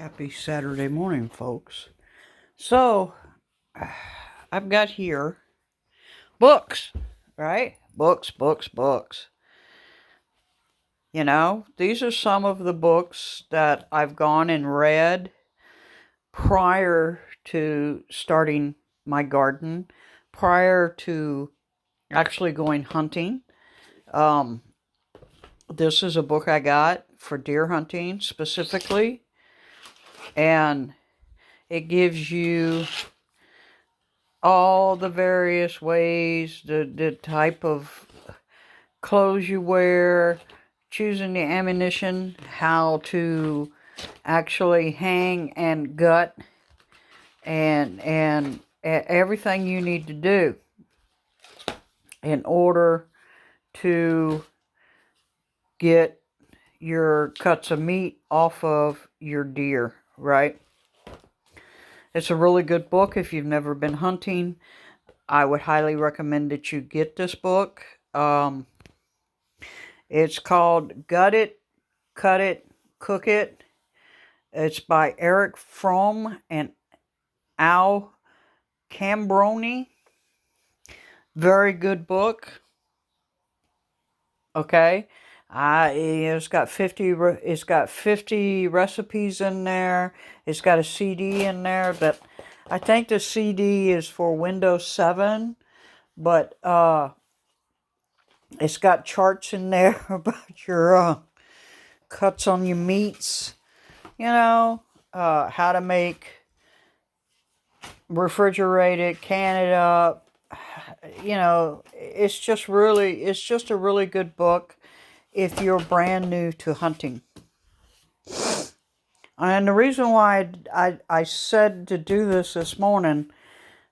Happy Saturday morning, folks. So, I've got here books, right? Books. These are some of the books that I've gone and read prior to starting my garden, prior to actually going hunting. This is a book I got for deer hunting specifically, and it gives you all the various ways, the type of clothes you wear, choosing the ammunition, how to actually hang and gut, and everything you need to do in order to get your cuts of meat off of your deer, right? It's a really good book if you've never been hunting. I would highly recommend that you get this book. It's called Gut It, Cut It, Cook It. It's by Eric Fromm and Al Cambroni. Very good book. Okay. It's got 50 recipes in there. It's got a CD in there that I think the CD is for Windows 7, but it's got charts in there about your cuts on your meats, how to make, refrigerate it, can it up. It's just a really good book if you're brand new to hunting. And the reason why I said to do this morning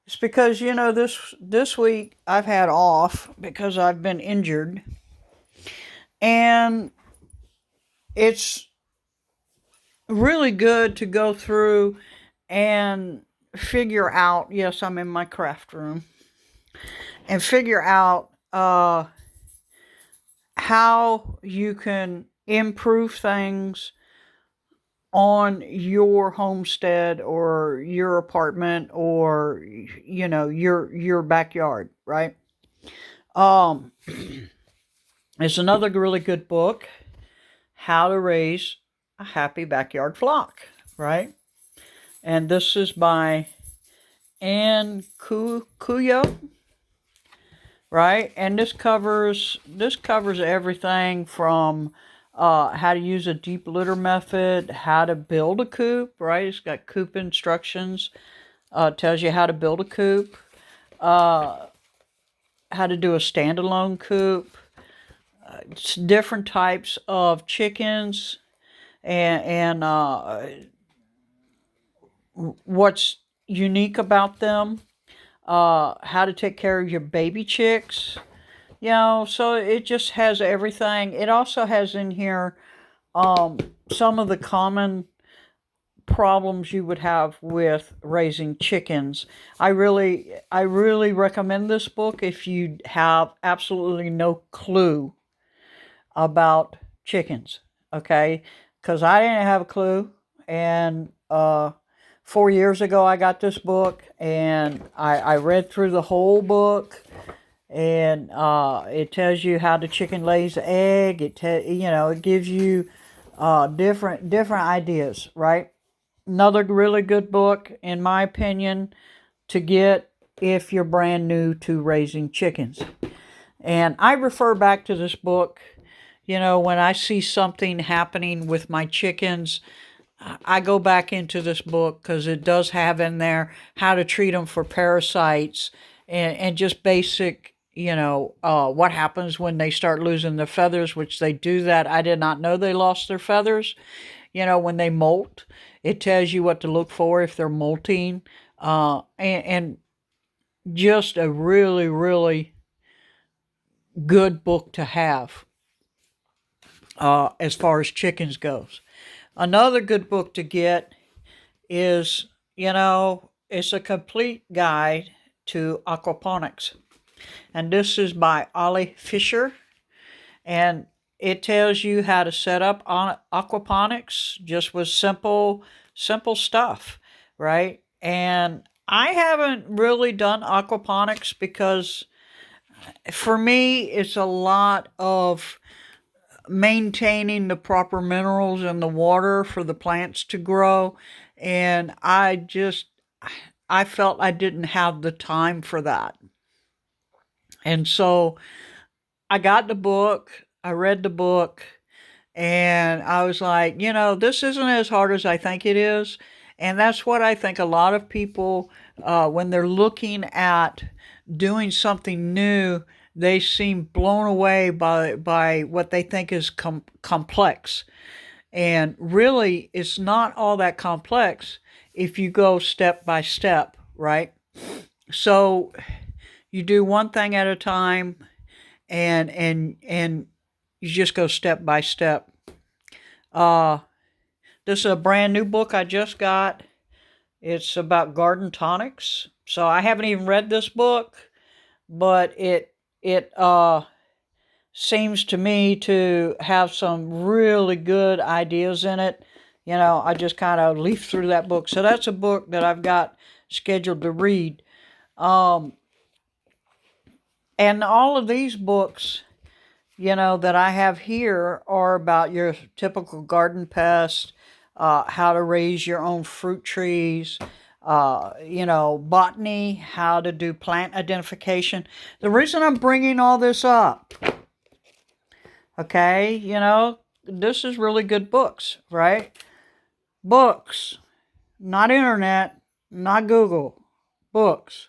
is because, this week I've had off because I've been injured. And it's really good to go through and figure out, yes, I'm in my craft room, and figure out how you can improve things on your homestead or your apartment or your backyard, right? It's another really good book, How to Raise a Happy Backyard Flock, right? And this is by Ann Kuyo, right? And this covers everything from how to use a deep litter method, how to build a coop, right? It's got coop instructions, tells you how to build a coop, how to do a standalone coop, different types of chickens, and what's unique about them, how to take care of your baby chicks, so it just has everything. It also has in here some of the common problems you would have with raising chickens. I really recommend this book if you have absolutely no clue about chickens, okay? Because I didn't have a clue, and 4 years ago I got this book, and I read through the whole book, and it tells you how the chicken lays the egg. It gives you different ideas, right? Another really good book, in my opinion, to get if you're brand new to raising chickens. And I refer back to this book, when I see something happening with my chickens, I go back into this book because it does have in there how to treat them for parasites and just basic, what happens when they start losing their feathers, which they do that. I did not know they lost their feathers. When they molt, it tells you what to look for if they're molting. And just a really, really good book to have as far as chickens goes. Another good book to get is, it's a complete guide to aquaponics. And this is by Ollie Fisher. And it tells you how to set up on aquaponics just with simple stuff, right? And I haven't really done aquaponics because for me it's a lot of maintaining the proper minerals in the water for the plants to grow, and I felt I didn't have the time for that. And so I got the book, I read the book, and I was like, this isn't as hard as I think it is. And that's what I think a lot of people, when they're looking at doing something new, they seem blown away by what they think is complex. And really, it's not all that complex if you go step by step, right? So you do one thing at a time, and you just go step by step. This is a brand new book I just got. It's about garden tonics. So I haven't even read this book, but it seems to me to have some really good ideas in it. I just kind of leafed through that book. So that's a book that I've got scheduled to read. And all of these books, that I have here are about your typical garden pest, how to raise your own fruit trees, botany, how to do plant identification. The reason I'm bringing all this up, okay, this is really good books, right? Books, not internet, not Google, books.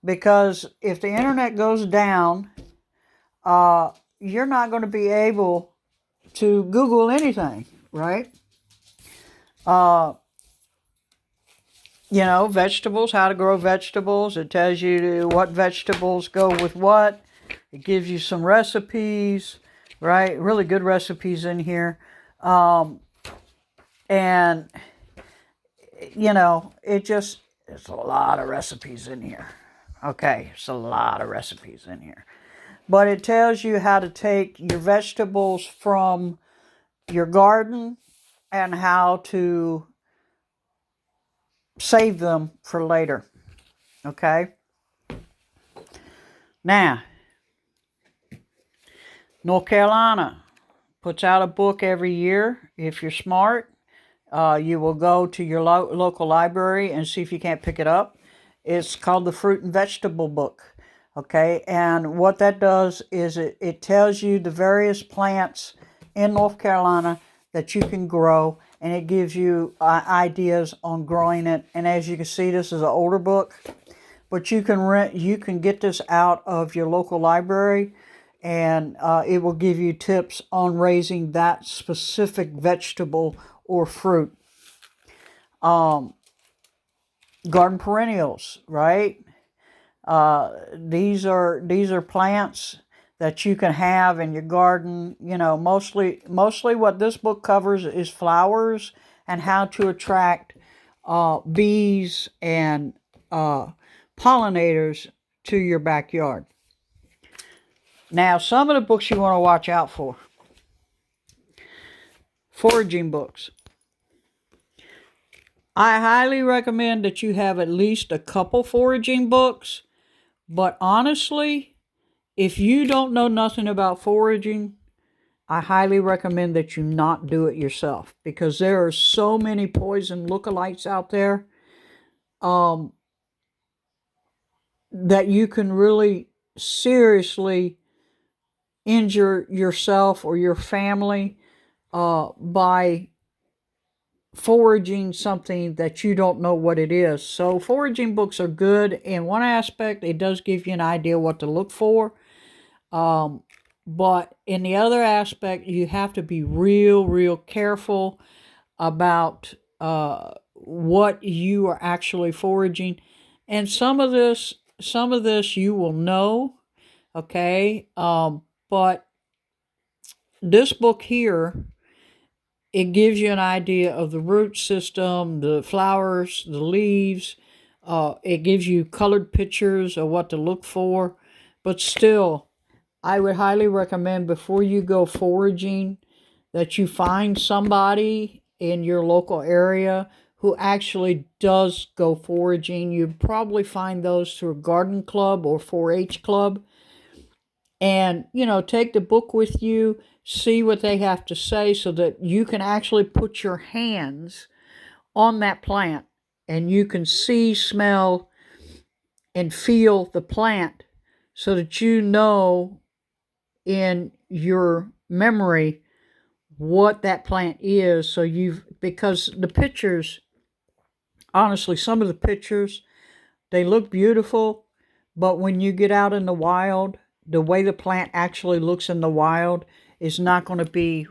Because if the internet goes down, you're not going to be able to Google anything, right? Vegetables, how to grow vegetables. It tells you what vegetables go with what. It gives you some recipes, right? Really good recipes in here. And, it's a lot of recipes in here. Okay, it's a lot of recipes in here. But it tells you how to take your vegetables from your garden and how to save them for later. Okay? Now, North Carolina puts out a book every year. If you're smart, you will go to your local library and see if you can't pick it up. It's called the Fruit and Vegetable Book. Okay, and what that does is it tells you the various plants in North Carolina that you can grow, and it gives you ideas on growing it. And as you can see, this is an older book, but you can get this out of your local library, and it will give you tips on raising that specific vegetable or fruit. Garden perennials, right? These are plants that you can have in your garden. Mostly what this book covers is flowers and how to attract bees and pollinators to your backyard. Now, some of the books you want to watch out for. Foraging books. I highly recommend that you have at least a couple foraging books. But honestly, if you don't know nothing about foraging, I highly recommend that you not do it yourself, because there are so many poison lookalikes out there that you can really seriously injure yourself or your family by foraging something that you don't know what it is. So foraging books are good. In one aspect, it does give you an idea what to look for. But in the other aspect, you have to be real careful about what you are actually foraging. And some of this you will know, okay? But this book here, it gives you an idea of the root system, the flowers, the leaves. It gives you colored pictures of what to look for. But still, I would highly recommend before you go foraging that you find somebody in your local area who actually does go foraging. You probably find those through a garden club or 4-H club. And, take the book with you, see what they have to say so that you can actually put your hands on that plant and you can see, smell, and feel the plant so that you know in your memory what that plant is. Because the pictures, honestly, some of the pictures, they look beautiful, but when you get out in the wild, the way the plant actually looks in the wild is not going to be,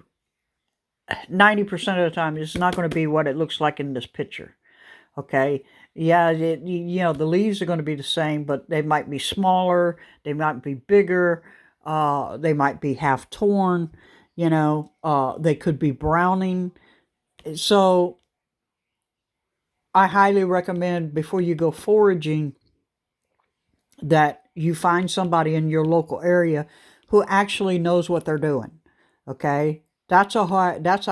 90% of the time, it's not going to be what it looks like in this picture. Okay. Yeah, the leaves are going to be the same, but they might be smaller, they might be bigger, they might be half torn, they could be browning. So I highly recommend before you go foraging that you find somebody in your local area who actually knows what they're doing. Okay? That's a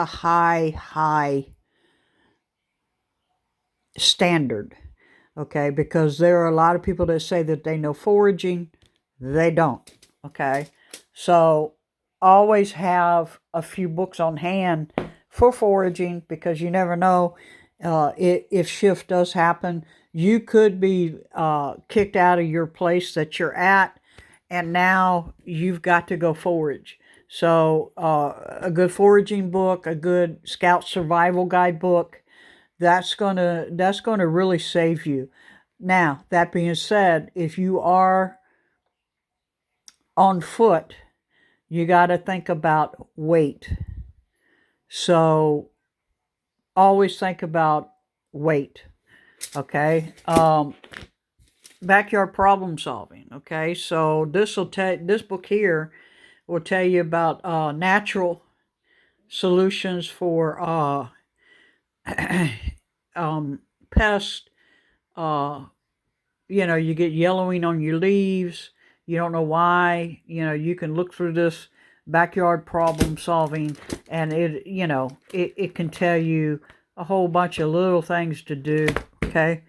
high standard. Okay? Because there are a lot of people that say that they know foraging. They don't. Okay? So always have a few books on hand for foraging, because you never know if shift does happen. You could be kicked out of your place that you're at, and now you've got to go forage. So a good foraging book, a good scout survival guide book, that's gonna really save you. Now, that being said, if you are on foot, you got to think about weight. So always think about weight. Okay. Backyard problem solving. Okay. So this book here will tell you about natural solutions for pest. You get yellowing on your leaves. You don't know why. You can look through this backyard problem solving, and it can tell you a whole bunch of little things to do. Okay.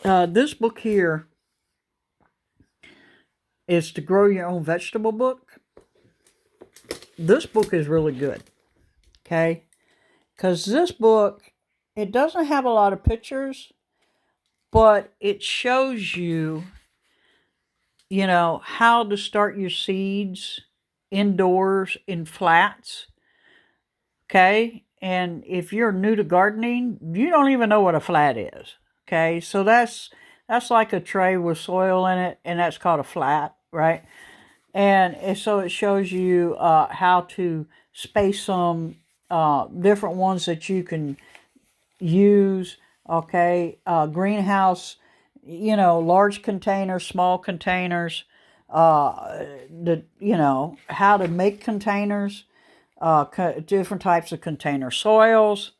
This book here is to grow your own vegetable book. This book is really good. Okay. Because this book, it doesn't have a lot of pictures, but it shows you, how to start your seeds indoors in flats. Okay. And if you're new to gardening, you don't even know what a flat is. Okay. So that's like a tray with soil in it, and that's called a flat, right? And so it shows you how to space some different ones that you can use. Okay. Greenhouse, large containers, small containers, how to make containers, different types of container soils,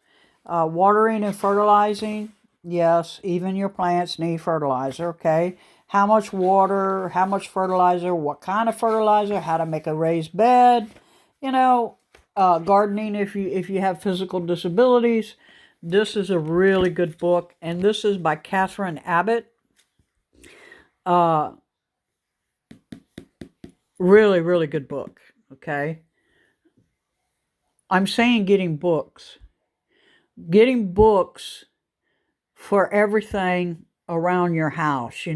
watering and fertilizing. Yes, even your plants need fertilizer. Okay. How much water, how much fertilizer, what kind of fertilizer, how to make a raised bed, gardening if you have physical disabilities. This is a really good book, and this is by Catherine Abbott. Really, really good book. Okay. I'm saying getting books for everything around your house,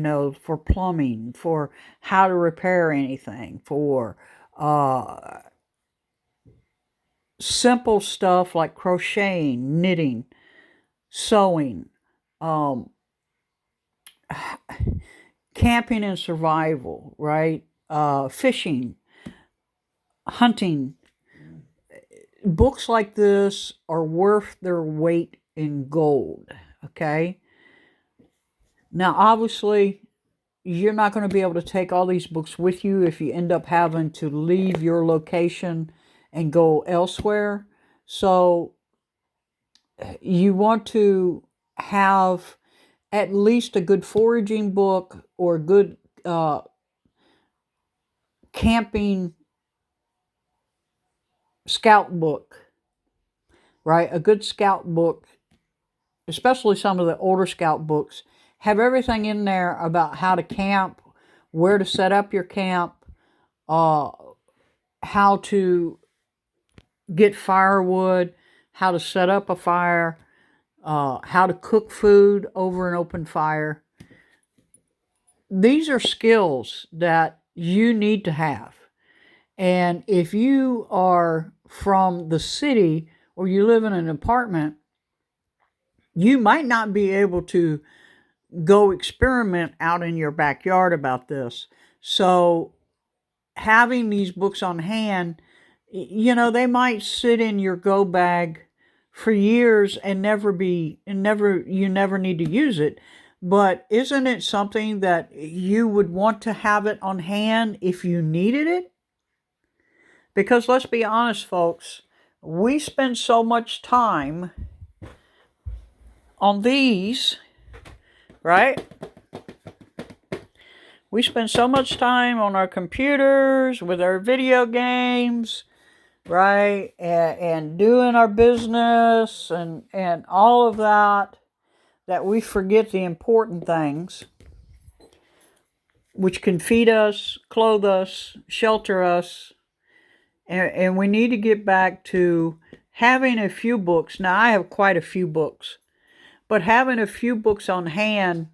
for plumbing, for how to repair anything, for simple stuff like crocheting, knitting, sewing, um, camping and survival, right? Fishing, hunting. Books like this are worth their weight in gold. Okay. Now, obviously, you're not going to be able to take all these books with you if you end up having to leave your location and go elsewhere. So you want to have at least a good foraging book or a good camping scout book, right? A good scout book, especially some of the older scout books, have everything in there about how to camp, where to set up your camp, how to get firewood, how to set up a fire, how to cook food over an open fire. These are skills that you need to have. And if you are from the city or you live in an apartment, you might not be able to go experiment out in your backyard about this. So having these books on hand, they might sit in your go bag for years and you never need to use it. But isn't it something that you would want to have it on hand if you needed it? Because let's be honest, folks, we spend so much time on these, right? We spend so much time on our computers with our video games, right? And doing our business and all of that we forget the important things, which can feed us, clothe us, shelter us. And we need to get back to having a few books. Now, I have quite a few books, but having a few books on hand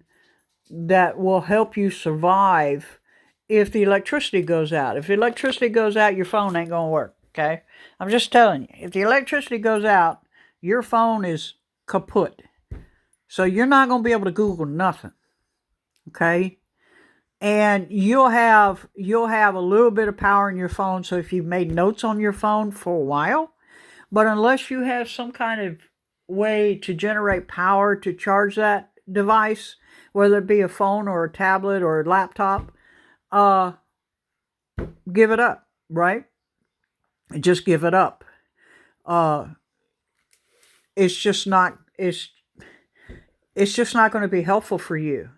that will help you survive if the electricity goes out. If the electricity goes out, your phone ain't going to work, okay? I'm just telling you. If the electricity goes out, your phone is kaput. So you're not going to be able to Google nothing, okay? And you'll have a little bit of power in your phone, so if you've made notes on your phone for a while, but unless you have some kind of way to generate power to charge that device, whether it be a phone or a tablet or a laptop, give it up, right? Just give it up. It's just not going to be helpful for you.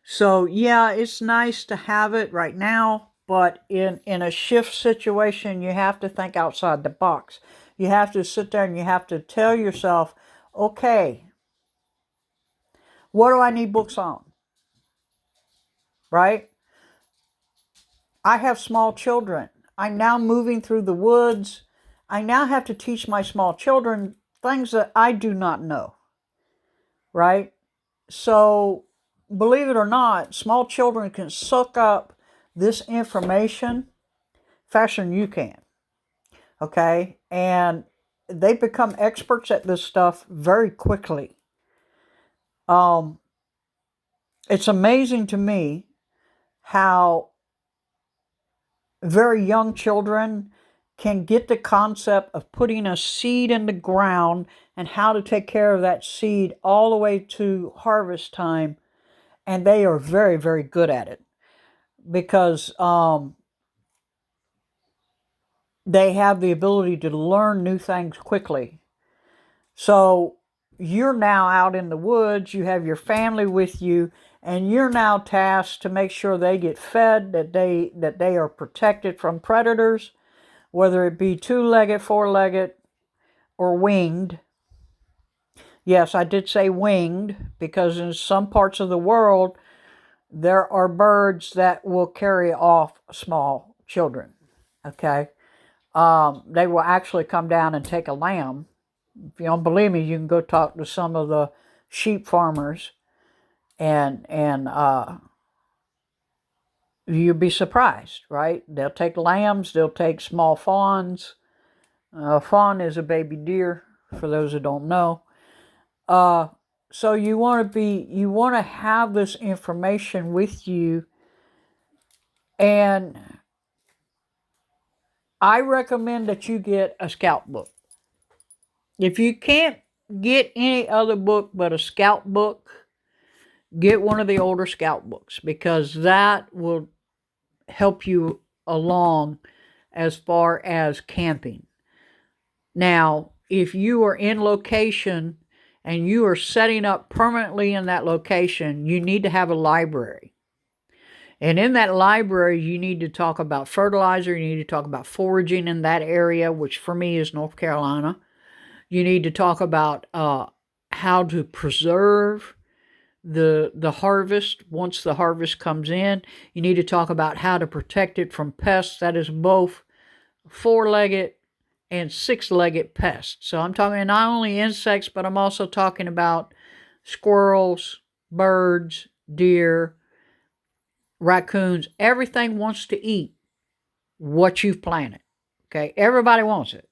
So yeah, it's nice to have it right now, but in a shift situation, you have to think outside the box. You have to sit there and you have to tell yourself, okay, what do I need books on? Right? I have small children. I'm now moving through the woods. I now have to teach my small children things that I do not know. Right? So, believe it or not, small children can soak up this information faster than you can. Okay? And they become experts at this stuff very quickly. It's amazing to me how very young children can get the concept of putting a seed in the ground and how to take care of that seed all the way to harvest time. And they are very, very good at it because they have the ability to learn new things quickly. So you're now out in the woods, you have your family with you, and you're now tasked to make sure they get fed, that they are protected from predators, whether it be two-legged, four-legged, or winged. Yes, I did say winged, because in some parts of the world, there are birds that will carry off small children, okay? They will actually come down and take a lamb. If you don't believe me, you can go talk to some of the sheep farmers, and you'll be surprised, right? They'll take lambs, they'll take small fawns. Fawn is a baby deer, for those who don't know. So you want to have this information with you, and I recommend that you get a scout book. If you can't get any other book but a scout book, get one of the older scout books, because that will help you along as far as camping. Now, if you are in location and you are setting up permanently in that location, you need to have a library. And in that library, you need to talk about fertilizer. You need to talk about foraging in that area, which for me is North Carolina. You need to talk about how to preserve the harvest once the harvest comes in. You need to talk about how to protect it from pests. That is both four-legged and six-legged pests. So I'm talking not only insects, but I'm also talking about squirrels, birds, deer, raccoons. Everything wants to eat what you've planted. Okay, everybody wants it.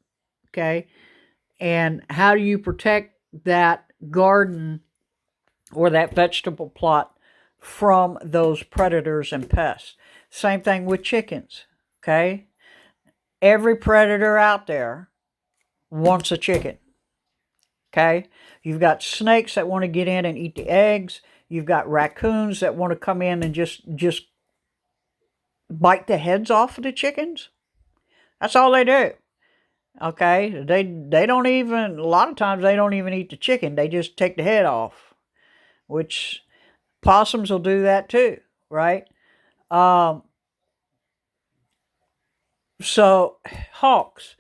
Okay, and how do you protect that garden or that vegetable plot from those predators and pests? Same thing with chickens. Okay, every predator out there wants a chicken. Okay, you've got snakes that want to get in and eat the eggs. You've got raccoons that want to come in and just bite the heads off of the chickens. That's all they do. Okay, they don't even, a lot of times they don't even eat the chicken. They just take the head off, which possums will do that too, right? Um, so hawks,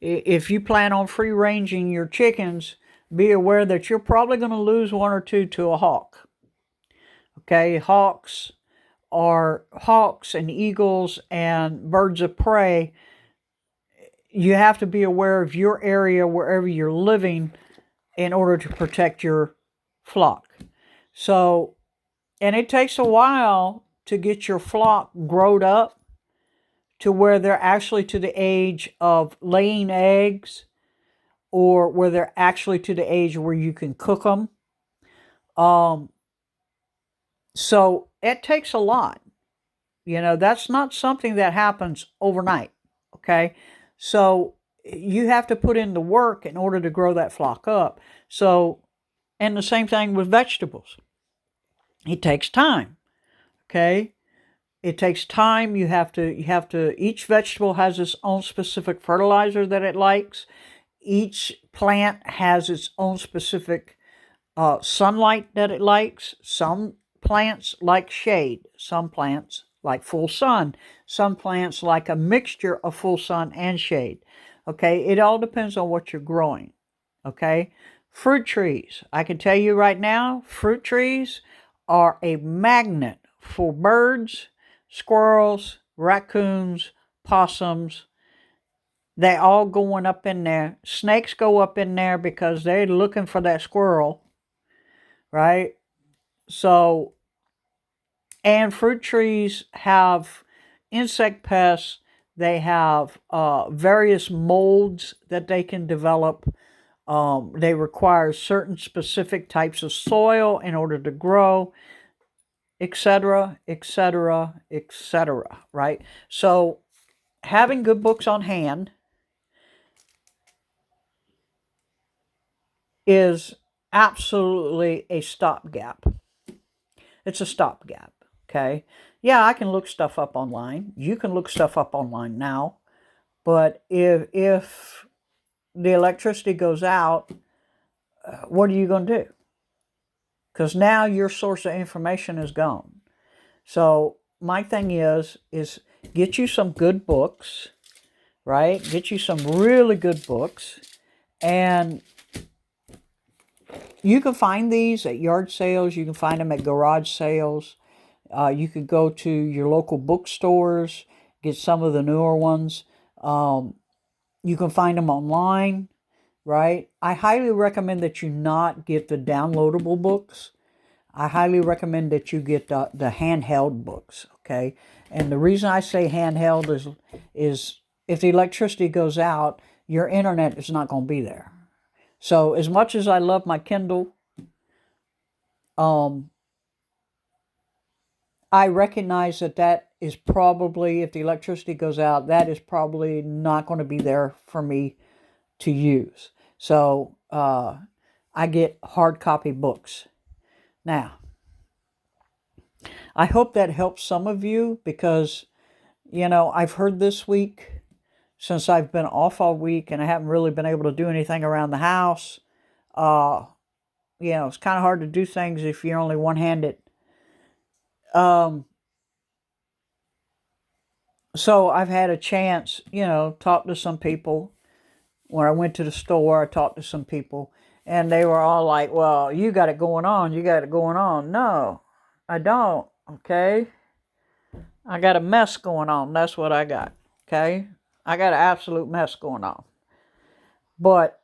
if you plan on free ranging your chickens, be aware that you're probably going to lose one or two to a hawk. Okay, hawks and eagles and birds of prey. You have to be aware of your area wherever you're living in order to protect your flock. So, and it takes a while to get your flock growed up to where they're actually to the age of laying eggs, or where they're actually to the age where you can cook them. So it takes a lot. That's not something that happens overnight. Okay. So you have to put in the work in order to grow that flock up. So, and the same thing with vegetables. It takes time. Okay. It takes time. You have to, each vegetable has its own specific fertilizer that it likes. Each plant has its own specific sunlight that it likes. Some plants like shade. Some plants like full sun. Some plants like a mixture of full sun and shade. Okay, it all depends on what you're growing. Okay, fruit trees. I can tell you right now, fruit trees are a magnet for birds, squirrels, raccoons, possums. They all going up in there. Snakes go up in there because they're looking for that squirrel, right? So, and fruit trees have insect pests. They have various molds that they can develop. They require certain specific types of soil in order to grow, etc., etc., etc., right? So, having good books on hand is absolutely a stopgap. It's a stopgap, okay? Yeah, I can look stuff up online. You can look stuff up online now. But if the electricity goes out, what are you going to do? Because now your source of information is gone. So my thing is get you some good books, right? Get you some really good books. And you can find these at yard sales. You can find them at garage sales. You could go to your local bookstores, get some of the newer ones. You can find them online, right? I highly recommend that you not get the downloadable books. I highly recommend that you get the handheld books, okay? And the reason I say handheld is if the electricity goes out, your internet is not going to be there. So as much as I love my Kindle, I recognize that is probably, if the electricity goes out, that is probably not going to be there for me to use. So I get hard copy books. Now, I hope that helps some of you because, I've heard this week, since I've been off all week and I haven't really been able to do anything around the house, it's kind of hard to do things if you're only one-handed. So I've had a chance, talk to some people. When I went to the store, I talked to some people, and they were all like, well, you got it going on. You got it going on. No, I don't. Okay. I got a mess going on. That's what I got. Okay. I got an absolute mess going on. But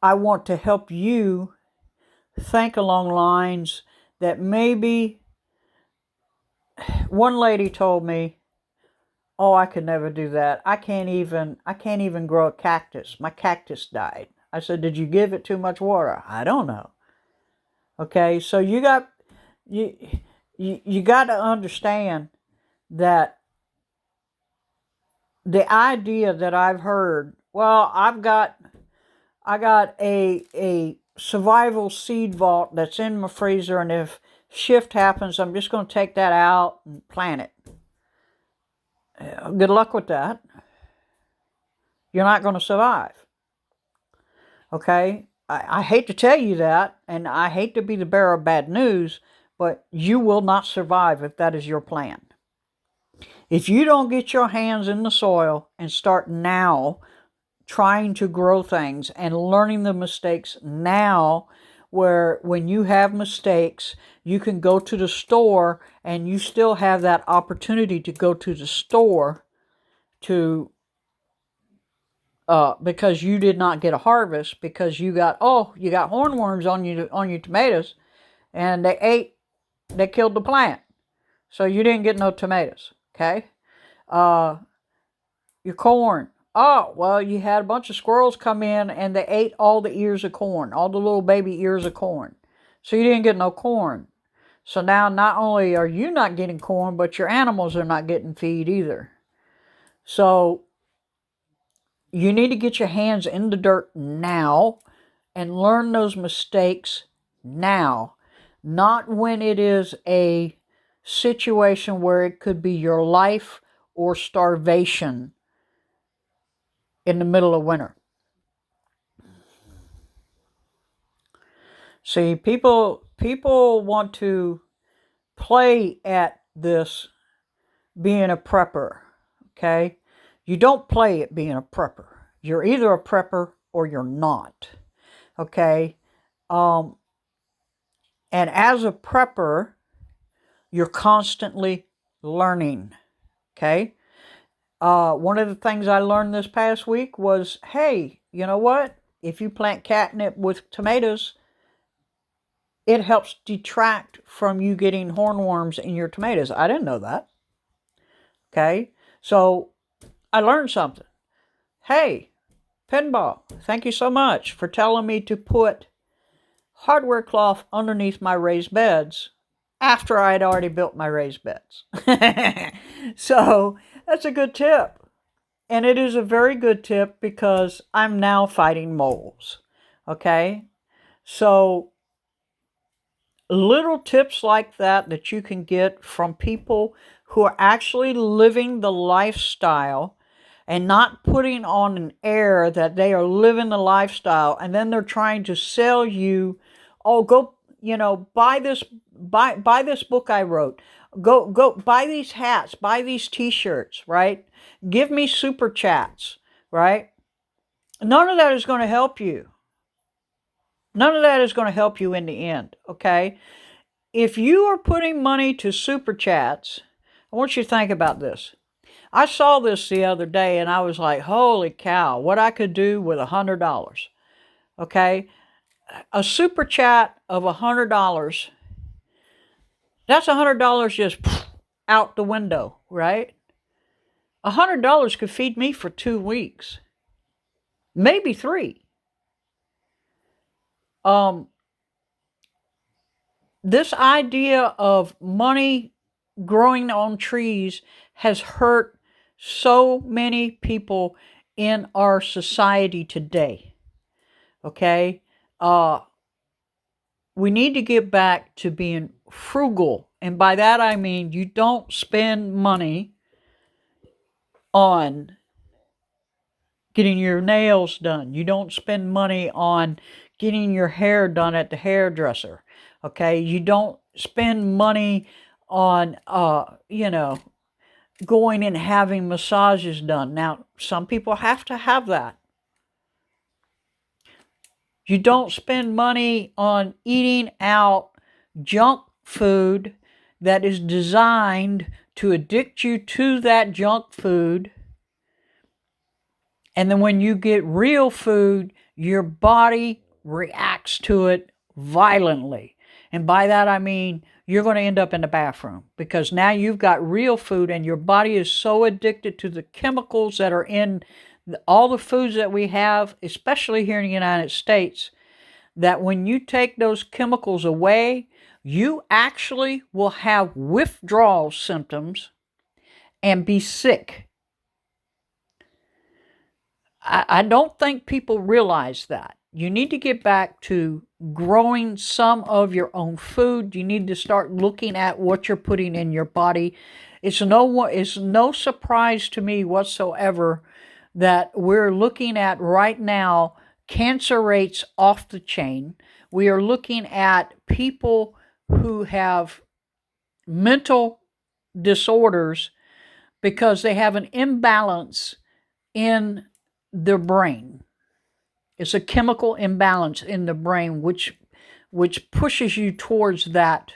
I want to help you think along lines that maybe one lady told me, oh, I could never do that. I can't even grow a cactus. My cactus died. I said, did you give it too much water? I don't know. Okay, so you you got to understand that the idea that I've heard, well, I got a survival seed vault that's in my freezer, and if shift happens, I'm just going to take that out and plant it. Good luck with that. You're not going to survive. Okay? I hate to tell you that, and I hate to be the bearer of bad news, but you will not survive if that is your plan. If you don't get your hands in the soil and start now trying to grow things and learning the mistakes now, where when you have mistakes, you can go to the store and you still have that opportunity to go to the store to because you did not get a harvest because you got hornworms on your tomatoes, and they killed the plant, so you didn't get no tomatoes. Okay. uh your corn, oh well, you had a bunch of squirrels come in and they ate all the ears of corn, all the little baby ears of corn, so you didn't get no corn. So now not only are you not getting corn, but your animals are not getting feed either. So you need to get your hands in the dirt now and learn those mistakes now, not when it is a situation where it could be your life or starvation in the middle of winter. See, people want to play at this being a prepper, okay? You don't play at being a prepper. You're either a prepper or you're not, okay? And as a prepper, you're constantly learning, okay? One of the things I learned this past week was, hey, you know what? If you plant catnip with tomatoes, it helps detract from you getting hornworms in your tomatoes. I didn't know that. Okay, so I learned something. Hey, Pinball, thank you so much for telling me to put hardware cloth underneath my raised beds after I had already built my raised beds. So that's a good tip. And it is a very good tip because I'm now fighting moles. Okay, so little tips like that you can get from people who are actually living the lifestyle and not putting on an air that they are living the lifestyle, and then they're trying to sell you, oh, go, buy this book I wrote, go buy these hats, buy these t-shirts, right? Give me super chats, right? None of that is going to help you. None of that is going to help you in the end, okay? If you are putting money to super chats, I want you to think about this. I saw this the other day and I was like, holy cow, what I could do with $100. Okay? A super chat of $100, that's $100 just out the window, right? $100 could feed me for 2 weeks, maybe 3. This idea of money growing on trees has hurt so many people in our society today. Okay? We need to get back to being frugal. And by that I mean you don't spend money on getting your nails done. You don't spend money on getting your hair done at the hairdresser. Okay? You don't spend money on, going and having massages done. Now, some people have to have that. You don't spend money on eating out junk food that is designed to addict you to that junk food. And then when you get real food, your body reacts to it violently. And by that I mean you're going to end up in the bathroom because now you've got real food and your body is so addicted to the chemicals that are in all the foods that we have, especially here in the United States, that when you take those chemicals away, you actually will have withdrawal symptoms and be sick. I don't think people realize that. You need to get back to growing some of your own food. You need to start looking at what you're putting in your body. It's no surprise to me whatsoever that we're looking at right now cancer rates off the chain. We are looking at people who have mental disorders because they have an imbalance in their brain. It's a chemical imbalance in the brain which pushes you towards that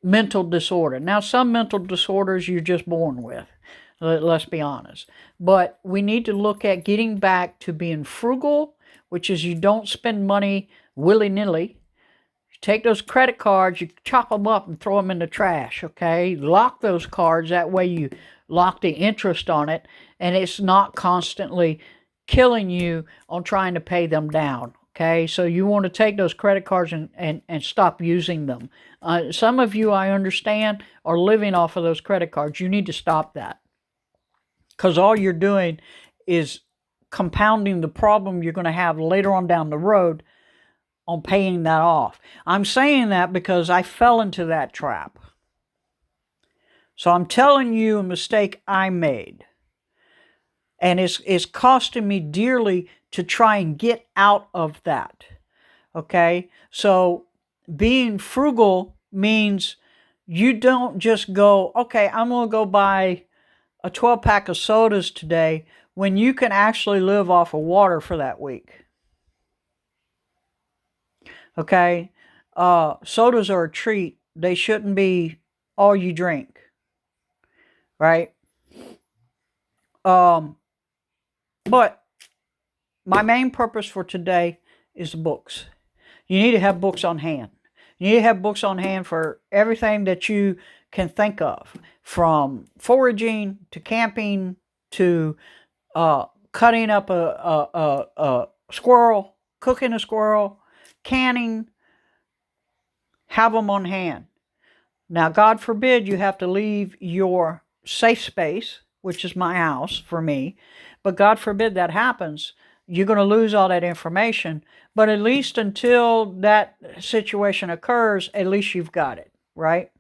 mental disorder. Now, some mental disorders you're just born with. Let's be honest. But we need to look at getting back to being frugal, which is you don't spend money willy-nilly. You take those credit cards, you chop them up and throw them in the trash, okay? Lock those cards. That way you lock the interest on it, and it's not constantly killing you on trying to pay them down, okay? So you want to take those credit cards and stop using them. Some of you, I understand, are living off of those credit cards. You need to stop that. Because all you're doing is compounding the problem you're going to have later on down the road on paying that off. I'm saying that because I fell into that trap. So I'm telling you a mistake I made. And it's costing me dearly to try and get out of that. Okay? So being frugal means you don't just go, okay, I'm going to go buy a 12-pack of sodas today when you can actually live off of water for that week. Okay? Sodas are a treat. They shouldn't be all you drink. Right? But my main purpose for today is books. You need to have books on hand. You need to have books on hand for everything that you can think of, from foraging to camping to cutting up a squirrel, cooking a squirrel, canning. Have them on hand. Now, God forbid you have to leave your safe space, which is my house for me, but God forbid that happens. You're going to lose all that information, but at least until that situation occurs, at least you've got it, right?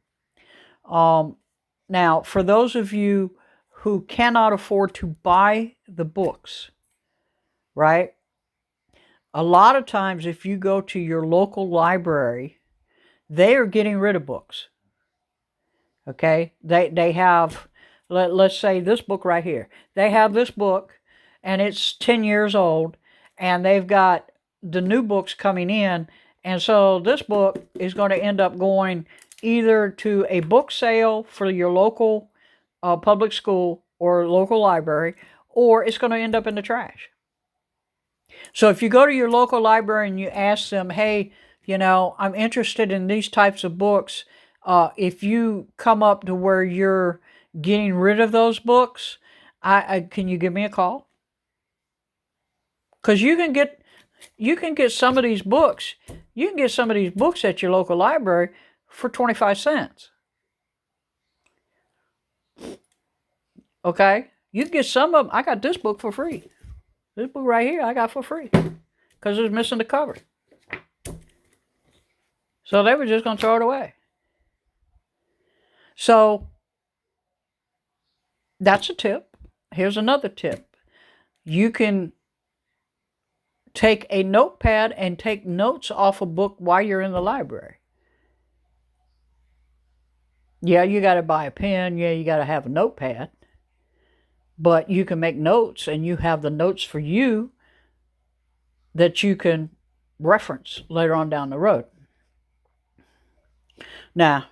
Now, for those of you who cannot afford to buy the books, right? A lot of times if you go to your local library, they are getting rid of books. Okay? They have, let's say this book right here. They have this book and it's 10 years old and they've got the new books coming in. And so this book is going to end up going either to a book sale for your local public school or local library, or it's going to end up in the trash. So if you go to your local library and you ask them, hey, I'm interested in these types of books. If you come up to where you're getting rid of those books, can you give me a call? Because you can get some of these books. You can get some of these books at your local library for 25 cents. Okay? You can get some of them. I got this book for free. This book right here I got for free because it was missing the cover. So they were just going to throw it away. So that's a tip. Here's another tip. You can take a notepad and take notes off a book while you're in the library. Yeah, you got to buy a pen. Yeah, you got to have a notepad. But you can make notes, and you have the notes for you that you can reference later on down the road. Now,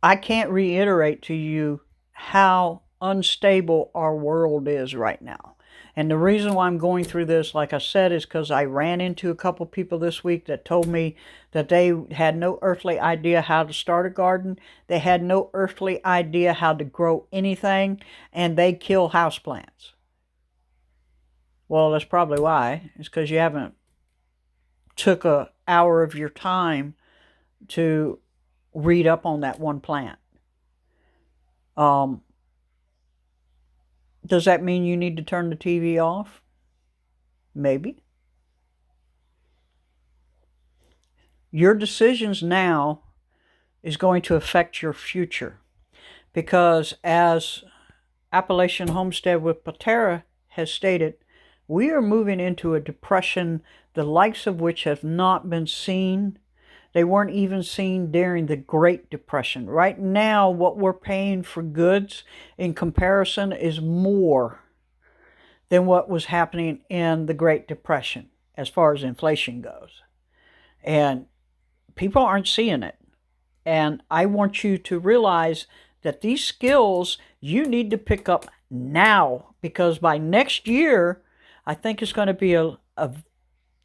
I can't reiterate to you how unstable our world is right now. And the reason why I'm going through this, like I said, is because I ran into a couple people this week that told me that they had no earthly idea how to start a garden. They had no earthly idea how to grow anything, and they kill houseplants. Well, that's probably why. It's because you haven't took an hour of your time to read up on that one plant. Does that mean you need to turn the TV off? Maybe. Your decisions now is going to affect your future, because as Appalachian Homestead with Patera has stated, we are moving into a depression the likes of which have not been seen. They weren't even seen during the Great Depression. Right now, what we're paying for goods in comparison is more than what was happening in the Great Depression as far as inflation goes. And people aren't seeing it. And I want you to realize that these skills you need to pick up now, because by next year, I think it's going to be a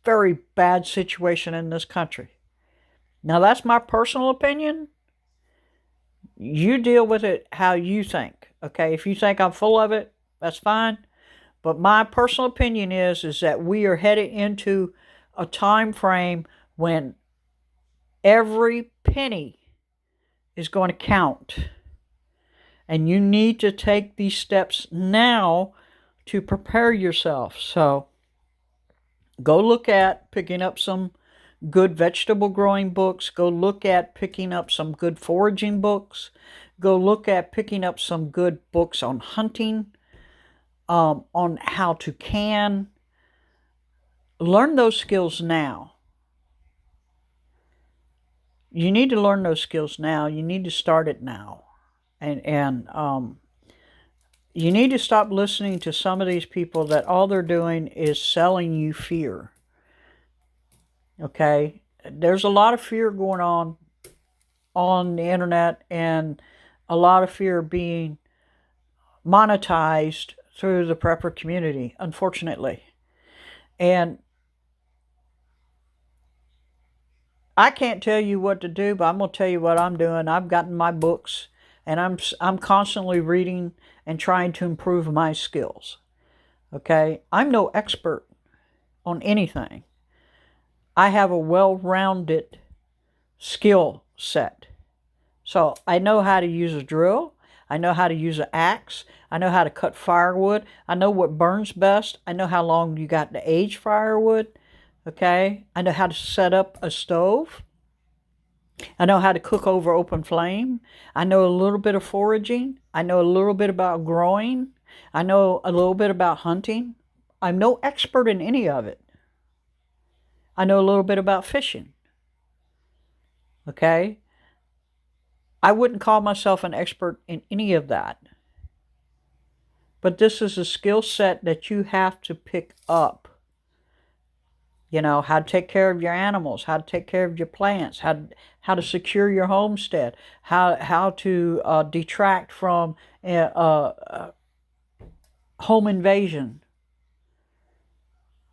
very bad situation in this country. Now, that's my personal opinion. You deal with it how you think, okay? If you think I'm full of it, that's fine. But my personal opinion is that we are headed into a time frame when every penny is going to count. And you need to take these steps now to prepare yourself. So go look at picking up some good vegetable growing books. Go look at picking up some good foraging books. Go look at picking up some good books on hunting, on how to can. Learn those skills now. You need to learn those skills now. You need to start it now. And you need to stop listening to some of these people that all they're doing is selling you fear. Okay? There's a lot of fear going on the internet, and a lot of fear being monetized through the prepper community, unfortunately. And I can't tell you what to do, but I'm going to tell you what I'm doing. I've gotten my books, and I'm constantly reading and trying to improve my skills. Okay? I'm no expert on anything. I have a well-rounded skill set. So I know how to use a drill. I know how to use an axe. I know how to cut firewood. I know what burns best. I know how long you got to age firewood. Okay? I know how to set up a stove. I know how to cook over open flame. I know a little bit of foraging. I know a little bit about growing. I know a little bit about hunting. I'm no expert in any of it. I know a little bit about fishing. Okay? I wouldn't call myself an expert in any of that. But this is a skill set that you have to pick up. You know, how to take care of your animals, how to take care of your plants, how to secure your homestead, how to detract from home invasion.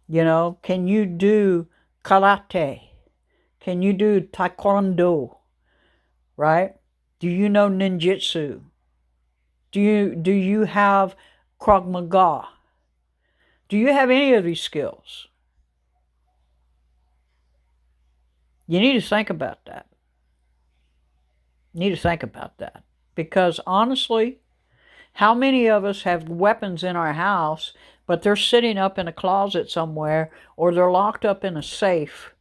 You know, can you do karate? Can you do taekwondo? Right? Do you know ninjutsu? Do you have Krav Maga? Do you have any of these skills? You need to think about that. You need to think about that. Because honestly, how many of us have weapons in our house, but they're sitting up in a closet somewhere, or they're locked up in a safe,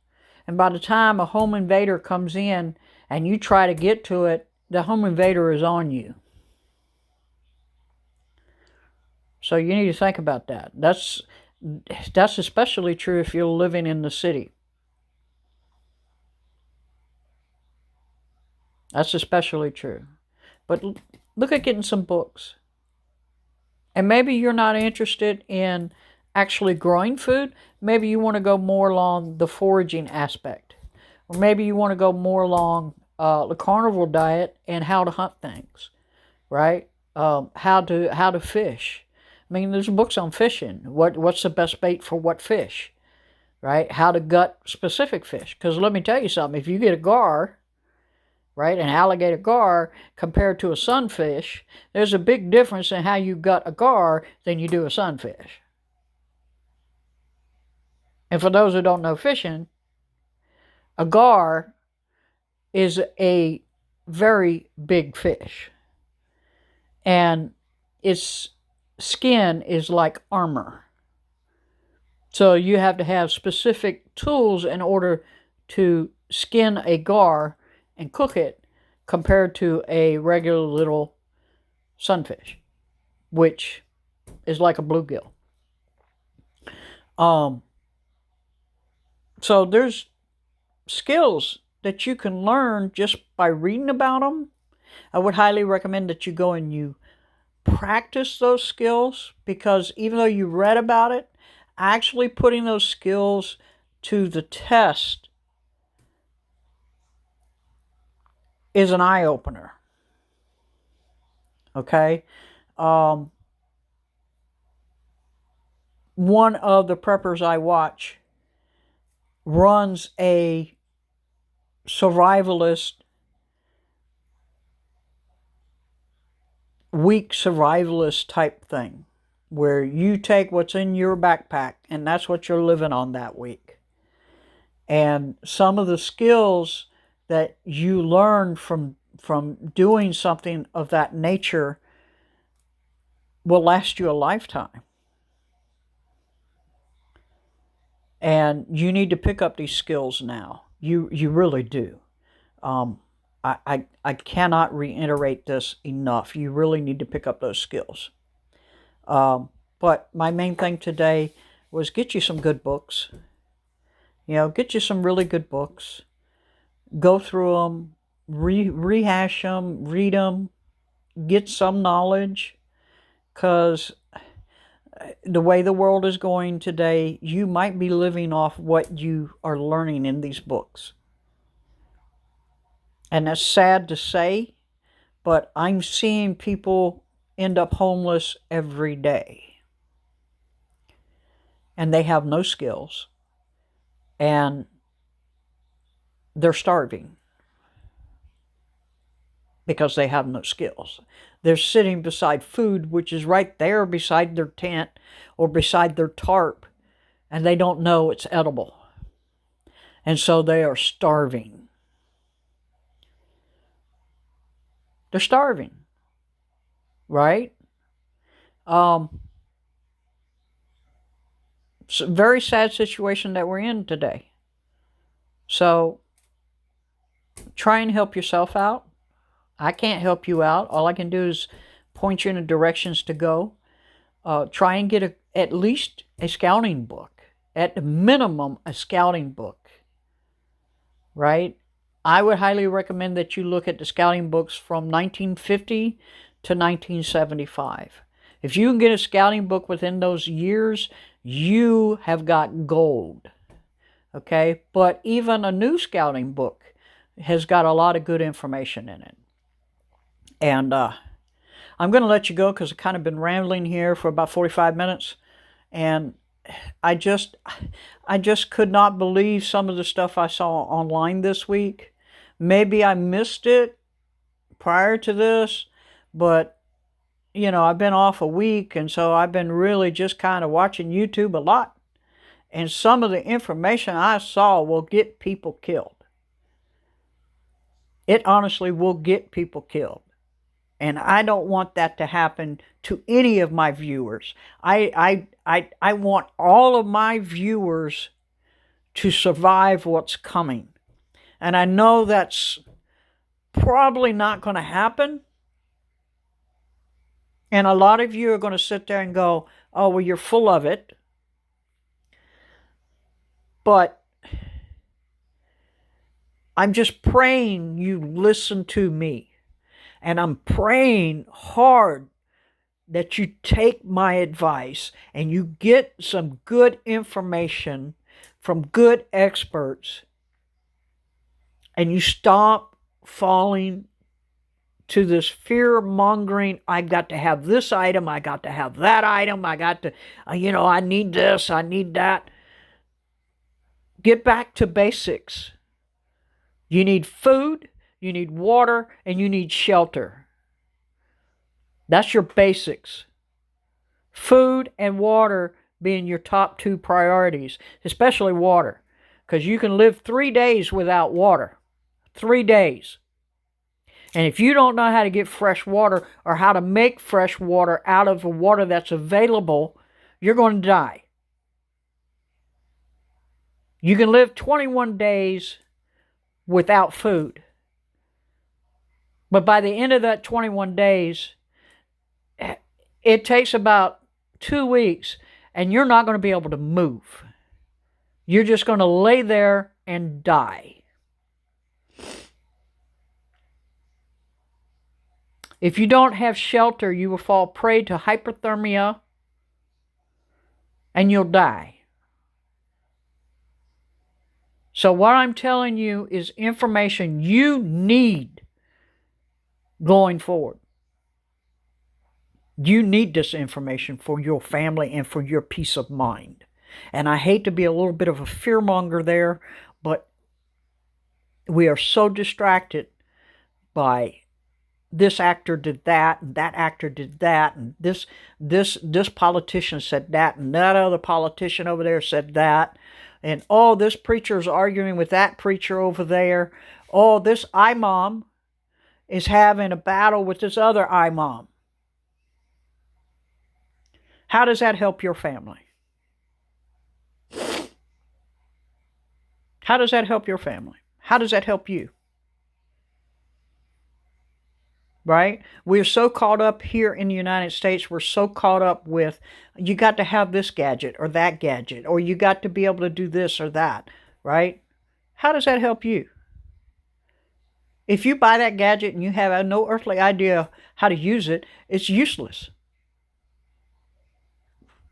and by the time a home invader comes in and you try to get to it, the home invader is on you. So you need to think about that. That's especially true if you're living in the city. That's especially true. But look at getting some books. And maybe you're not interested in actually growing food. Maybe you want to go more along the foraging aspect. Or maybe you want to go more along the carnivore diet and how to hunt things, right? How to fish. I mean, there's books on fishing. What's the best bait for what fish, right? How to gut specific fish. Because let me tell you something. If you get a gar, right, an alligator gar compared to a sunfish, there's a big difference in how you gut a gar than you do a sunfish. And for those who don't know fishing, a gar is a very big fish. And its skin is like armor. So you have to have specific tools in order to skin a gar and cook it compared to a regular little sunfish, which is like a bluegill. So there's skills that you can learn just by reading about them. I would highly recommend that you go and you practice those skills, because even though you read about it, actually putting those skills to the test is an eye-opener. Okay? One of the preppers I watch runs a survivalist, weak survivalist type thing, where you take what's in your backpack and that's what you're living on that week. And some of the skills that you learn from doing something of that nature will last you a lifetime. And you need to pick up these skills now. You really do. I cannot reiterate this enough. You really need to pick up those skills. But my main thing today was get you some good books. Get you some really good books. Go through them, rehash them, read them, get some knowledge. Because the way the world is going today, you might be living off what you are learning in these books. And that's sad to say, but I'm seeing people end up homeless every day. And they have no skills. And they're starving because they have no skills. They're sitting beside food, which is right there beside their tent or beside their tarp, and they don't know it's edible. And so they are starving. They're starving, right? It's a very sad situation that we're in today. So try and help yourself out. I can't help you out. All I can do is point you in the directions to go. Try and get at least a scouting book. At the minimum, a scouting book. Right? I would highly recommend that you look at the scouting books from 1950 to 1975. If you can get a scouting book within those years, you have got gold. Okay? But even a new scouting book has got a lot of good information in it. And I'm going to let you go because I've kind of been rambling here for about 45 minutes. And I just could not believe some of the stuff I saw online this week. Maybe I missed it prior to this, but, I've been off a week, and so I've been really just kind of watching YouTube a lot. And some of the information I saw will get people killed. It honestly will get people killed. And I don't want that to happen to any of my viewers. I want all of my viewers to survive what's coming. And I know that's probably not going to happen. And a lot of you are going to sit there and go, oh, well, you're full of it. But I'm just praying you listen to me. And I'm praying hard that you take my advice and you get some good information from good experts and you stop falling to this fear mongering. I got to have this item. I got to have that item. I got to, I need this. I need that. Get back to basics. You need food, you need water, and you need shelter. That's your basics. Food and water being your top two priorities, especially water, because you can live 3 days without water. 3 days. And if you don't know how to get fresh water or how to make fresh water out of the water that's available, you're going to die. You can live 21 days without food. But by the end of that 21 days, it takes about 2 weeks, and you're not going to be able to move. You're just going to lay there and die. If you don't have shelter, you will fall prey to hypothermia and you'll die. So what I'm telling you is information you need going forward. You need this information for your family and for your peace of mind. And I hate to be a little bit of a fearmonger there, but we are so distracted by this actor did that, and that actor did that, and this politician said that, and that other politician over there said that, and oh, this preacher is arguing with that preacher over there. Oh, this imam is having a battle with this other imam. How does that help your family? How does that help your family? How does that help you? Right? We're so caught up here in the United States, we're so caught up with, you got to have this gadget or that gadget, or you got to be able to do this or that, right? How does that help you? If you buy that gadget and you have no earthly idea how to use it, it's useless.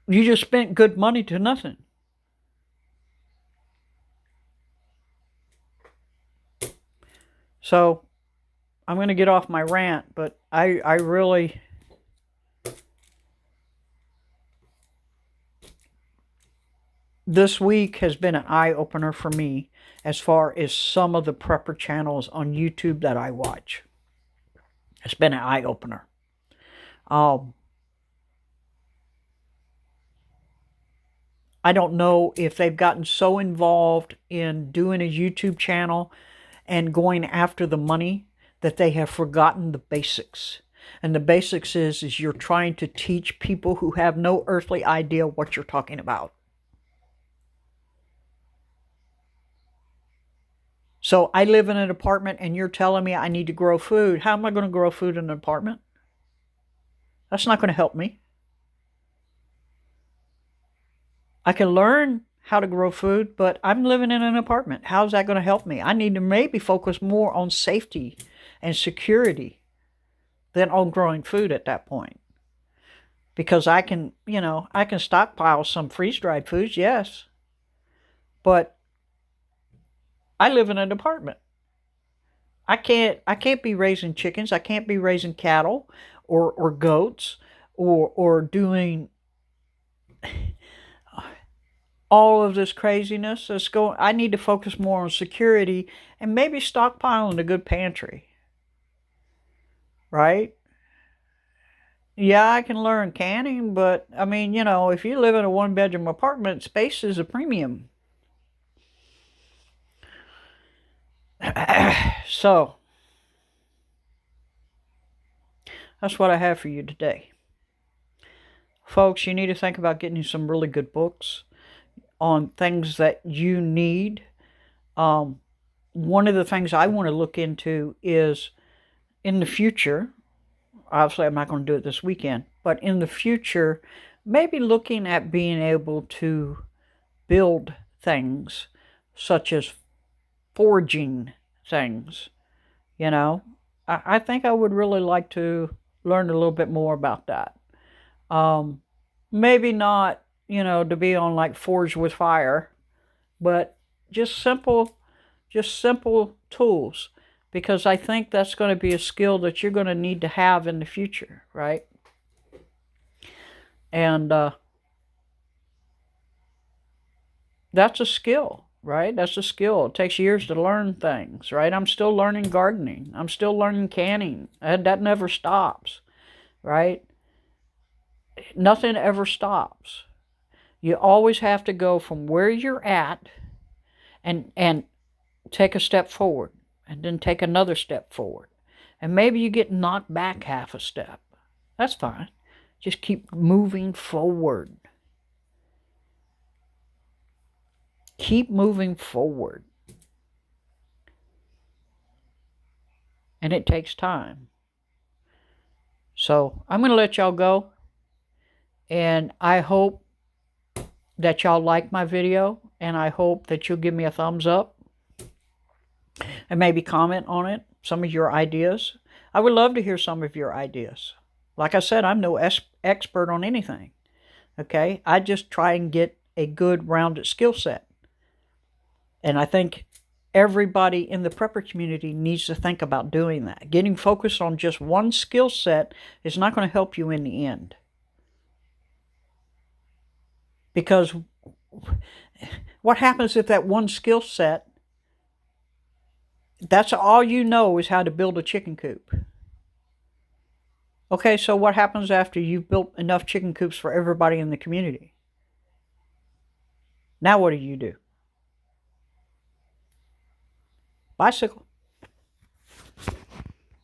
You just spent good money to nothing. So, I'm going to get off my rant, but I really... This week has been an eye-opener for me as far as some of the prepper channels on YouTube that I watch. It's been an eye-opener. I don't know if they've gotten so involved in doing a YouTube channel and going after the money that they have forgotten the basics. And the basics is you're trying to teach people who have no earthly idea what you're talking about. So I live in an apartment and you're telling me I need to grow food. How am I going to grow food in an apartment? That's not going to help me. I can learn how to grow food, but I'm living in an apartment. How's that going to help me? I need to maybe focus more on safety and security than on growing food at that point. Because I can stockpile some freeze-dried foods, yes. But I live in an apartment. I can't be raising chickens. I can't be raising cattle or goats or doing all of this craziness. I need to focus more on security and maybe stockpiling a good pantry. Right? Yeah, I can learn canning, but I mean, if you live in a one-bedroom apartment, space is a premium. So, that's what I have for you today. Folks, you need to think about getting you some really good books on things that you need. One of the things I want to look into is in the future, obviously I'm not going to do it this weekend, but in the future, maybe looking at being able to build things such as forging things, you know. I think I would really like to learn a little bit more about that. Um, Maybe not, to be on like Forge with Fire, but just simple tools, because I think that's going to be a skill that you're going to need to have in the future, right? And that's a skill, right? That's a skill. It takes years to learn things, right? I'm still learning gardening. I'm still learning canning. That never stops, right? Nothing ever stops. You always have to go from where you're at and take a step forward, and then take another step forward. And maybe you get knocked back half a step. That's fine. Just keep moving forward. Keep moving forward. And it takes time. So I'm going to let y'all go. And I hope that y'all like my video. And I hope that you'll give me a thumbs up. And maybe comment on it. Some of your ideas. I would love to hear some of your ideas. Like I said, I'm no expert on anything. Okay? I just try and get a good rounded skill set. And I think everybody in the prepper community needs to think about doing that. Getting focused on just one skill set is not going to help you in the end. Because what happens if that one skill set, that's all you know is how to build a chicken coop? Okay, so what happens after you've built enough chicken coops for everybody in the community? Now what do you do? Bicycle.